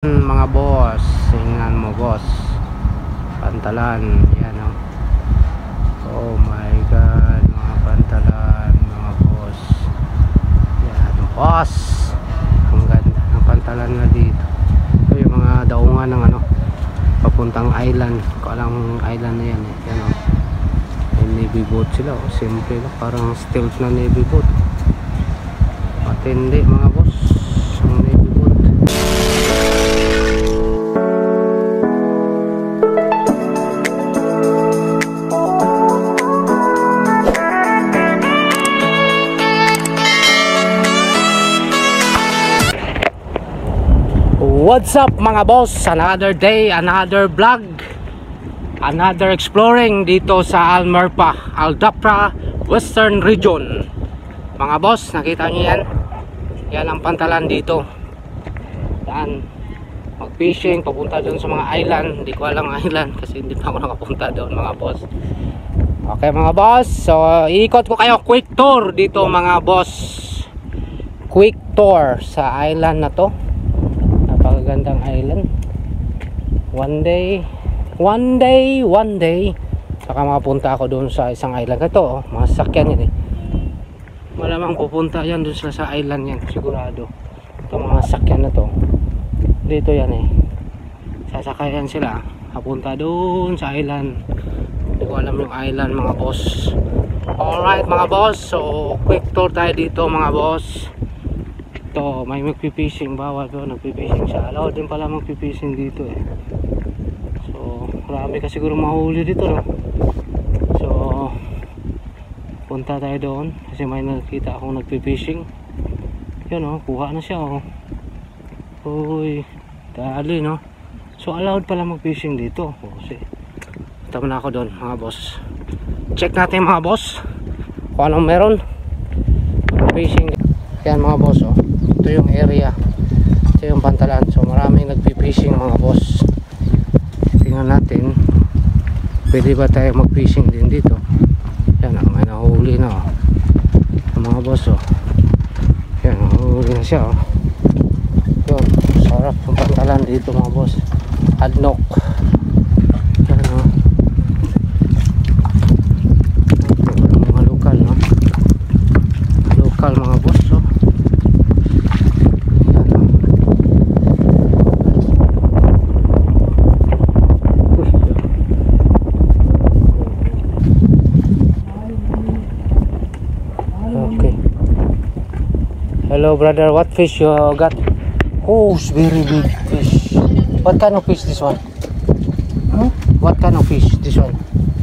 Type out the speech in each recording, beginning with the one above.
Mga boss, tingnan mo boss, pantalan yan oh. Oh my god, mga pantalan mga boss, yan boss, ang ganda ng pantalan nga dito. Ito yung mga daungan ng ano papuntang island, ko alam island na yan eh. Yan oh, may navy boat sila oh, simple lang, parang stealth na navy boat, matindi mga boss ang navy boat. What's up mga boss? Another day, another vlog, another exploring dito sa Almerpa, Aldapra, Western Region. Mga boss, nakita niyo yan? Yan ang pantalan dito. Yan, mag-fishing, papunta doon sa mga island. Hindi ko alam island kasi hindi pa ako nakapunta doon mga boss. Okay mga boss, so iikot ko kayo quick tour dito mga boss. Quick tour sa island na to. Napakagandang island. One day saka makapunta ako doon sa isang island. Ito oh, mga sasakyan yan eh. Malamang pupunta yan doon sa island yan, sigurado. Ito mga sasakyan na to, dito yan eh, sasakayan sila papunta doon sa island. Hindi ko alam yung island mga boss. Alright mga boss, so quick tour tayo dito mga boss. Ito, may magpipishing, bawal pero nagpipishing siya. Alaw din pala magpipishing dito eh. So, marami ka siguro mahuli dito no? So, punta tayo doon kasi may nakita akong nagpipishing. Yun oh, kuha na siya oh. Uy, dali no? So, allowed pala magpishing dito. Kasi, tama na ako doon mga boss. Check natin mga boss kung anong meron. Fishing. Yan mga boss oh. Ito yung area, ito yung pantalan. So maraming nagpi-fishing mga boss. Tingnan natin, pwede ba tayo mag-fishing din dito. Yan, may nahuli na oh. Mga boss oh. Yan, nahuli na siya oh. Yun, sarap yung pantalan dito mga boss. Adnok. Yan oh. Mga lokal no? Lokal mga boss oh. Hello brother, what fish you got? Oh, it's very big fish. What kind of fish this one? Huh? What kind of fish this one?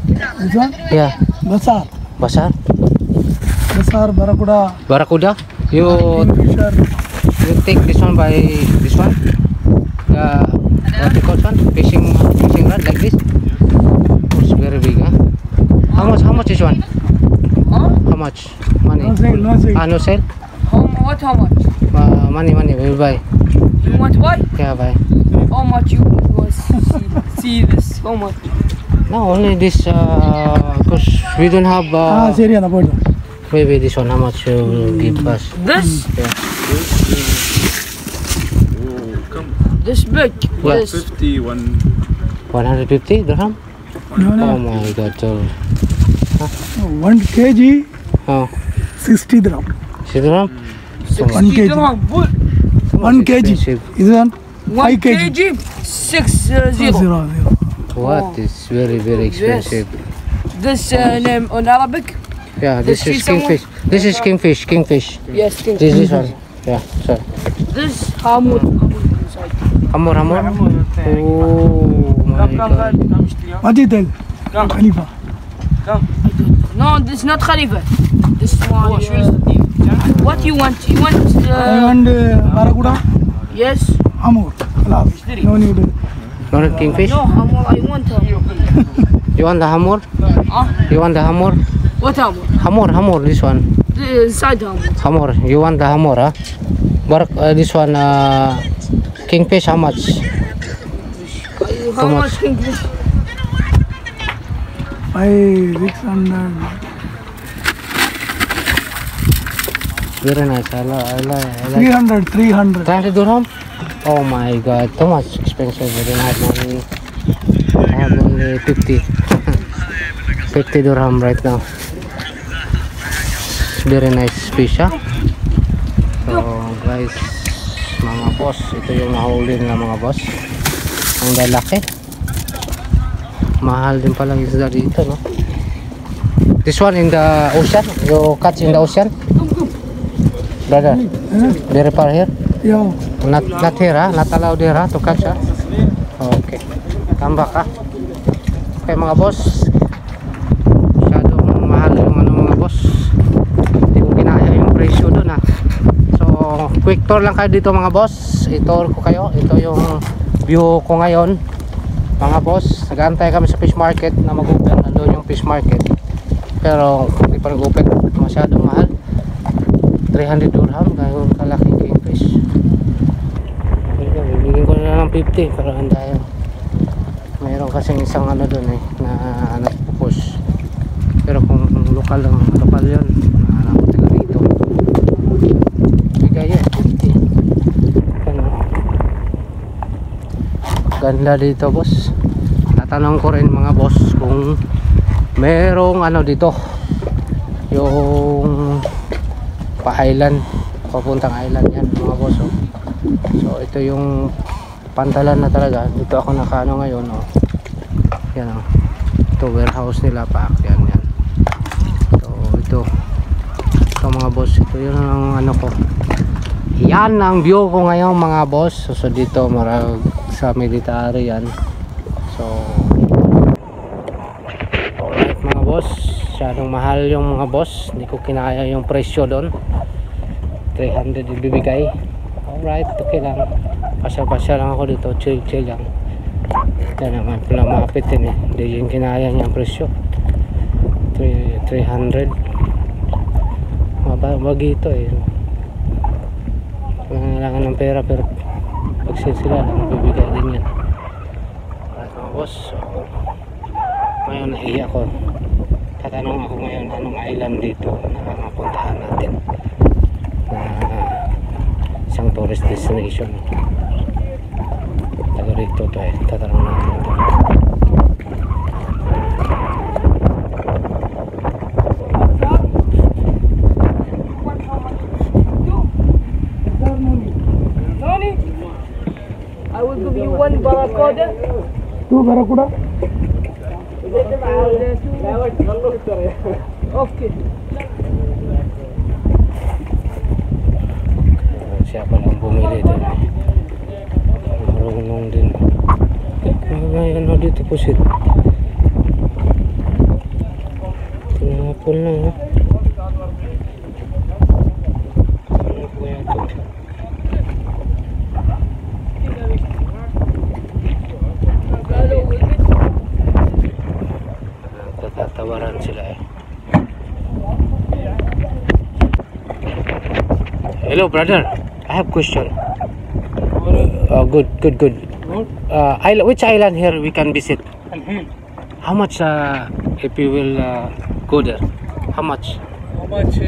This one? Yeah. Basar. Basar? Basar, Barakuda. Barakuda? You take this one by this one? What you call one? Fishing rod like this? Oh, it's very big, huh? How much this one? Huh? How much? Money? No sale, no sale. Ah, no sale? What? How much? Money, we will buy. You want to buy? Yeah, buy. How much you want to see this? How much? No, only this, because we don't have, Syria na board. maybe this one, how much you will give us? This? Yeah. This big? Yeah. This? 150 dirham? No, Oh no. my god, so, 1 kg, oh, 60 dirham. 60 dirham? 1 kg. 1 kg. Expensive. Is it 1 5 kg? kg? 6 0. What? It's very, very expensive. This name on Arabic? Yeah, this Let's is see kingfish. This is kingfish. Yes, king. This one. Yeah, sorry. This hamur. Hamur. Oh my god. Majitel. Khalifa. No, this is not Khalifa. This one. What you want? You want I want Barakuda. Yes. Amur. Khalas. No need. Not kingfish? No, hamur. I want hamur. You want the hamur? You want the hamur? What hamur? Hamur, this one. The side hamur. Hamur. You want the hamur, huh? This one, kingfish, how much? How much kingfish? 600. Very nice. I like. 300. 300 dirham? Oh my god, too much expensive. I don't have money. I have only 50 50 dirham right now. Very nice fish, ah. So guys, mga boss, ito yung nahuli nila mga boss. Ang lalaki. Mahal din palang isda dito, no? This one in the ocean? You catch in the ocean? Brother, very far here? Yeah. Not here, ha? Not allowed here, ha? To catch, ha? Okay. Come back, ha? Okay mga boss, masyadong mahal yung ano mga boss. Hindi ko kinaya yung presyo dun, ha? So quick tour lang kayo dito mga boss. I-tour ko kayo. Ito yung view ko ngayon mga boss. Nag-aantay kami sa fish market na mag-open. Nandun yung fish market pero hindi pa nag-open. Masyadong mahal, 300 dirham gayong kalaking kingfish. Bibigyan ko na lang 50 pero handa yun. Mayroon kasing isang ano dun eh na nagpo-push, pero kung lokal lang, lokal yun, nakakatiga dito. Bigay yun 50. Ano? Ganda dito boss. Tatanong ko rin mga boss kung merong ano dito, yung pa-island, papuntang island yan mga boss, oh. So ito yung pantalan na talaga. Dito ako nakano ngayon, oh. Yan, oh. Ito warehouse nila, paakyat yan. So ito mga boss, ito yun ang ano ko. Yan ang view ko ngayon mga boss. So dito marag sa military yan. So alright mga boss, masyadong mahal yung mga boss. Hindi ko kinaya yung presyo doon. 300 ibibigay. Alright, okay lang. Pasya-pasya lang ako dito, chill lang. Yan naman pala maapit din eh. Hindi yung kinaya niya ang presyo. 300. Mabagi ito eh. Kailangan ng pera pero pag sila lang bibigay din yan. Alright mga boss, so ngayon naiya ko. Tatanong ako ngayon anong island dito na mapuntahan natin na isang tourist destination. Taga rito to eh. Tatanong natin ito. I will give you one barracuda. 2 barracuda. Okay. Siya palang bumili din. Marunong din. Ngayon na dito po sit. Tinapon lang, ha? Ano po yan ito? Tatawaran sila eh. Hello brother, I have question. Good. Which island here we can visit? How much if you will go there? How much? How much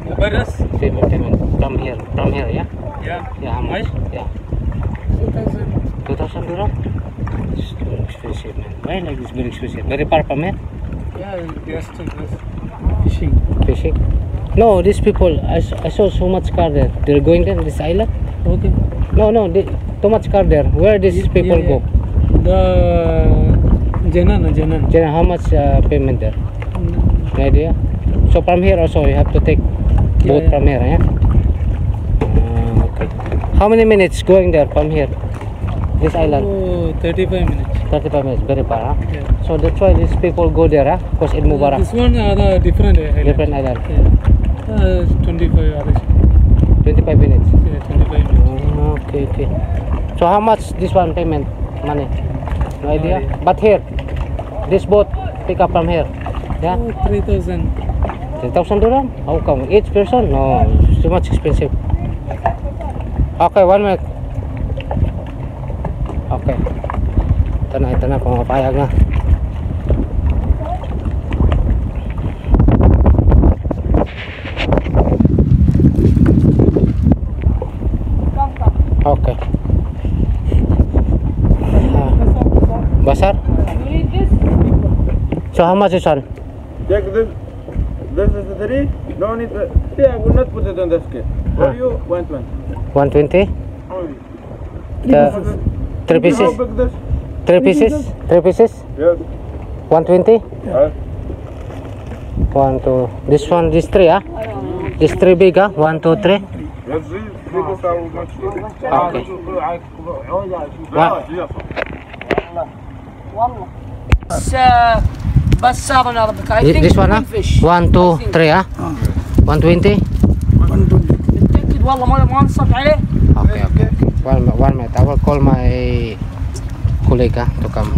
Mubarak? Payment from here, yeah? Yeah, how much? Yeah. 2,000 dirham? It's too expensive, man. Why like this very expensive? Very far from here? Yeah, just fishing. Fishing? No, these people, I saw so much car there. They're going there, this island? Okay. No, too much car there. Where these people go? The Janan. Jenna, how much payment there? No idea? So from here also you have to take boat Yeah. from here, yeah? Okay. How many minutes going there from here? This island? Oh, 35 minutes. 35 minutes, very far, huh? Yeah. So that's why these people go there, huh? Because in Mubarak. This one the different island. Different island. Yeah. 25 hours. 25 minutes. Yeah, 25 minutes. Okay. So how much this one payment money? No idea. idea. But here, this boat pick up from here. Yeah. Oh, 3,000. 10,000 dirham? How come? Each person? No, it's too much expensive. Okay, 1 minute. Okay. Ito na, pumapayag na. Okay. Basar? You need this? So how much is one? Check this. This is the 3. No need. Yeah, I will not put it on the scale. For you, 120. 120? Only. The 3 pieces? How big this? 3 pieces? 3 pieces? Yes. 120? Yeah. 1, 2. This one, this 3, ah? This 3 big, ah? 1, 2, 3. Yes, this is how much. Okay. Bassar in Arabic. I This, think this one, ah? fish. 1, 2, 3, ah? 120? 120. متأكد والله ما نصب عليه. Okay, okay. 1 minute. I will call my colleague to come.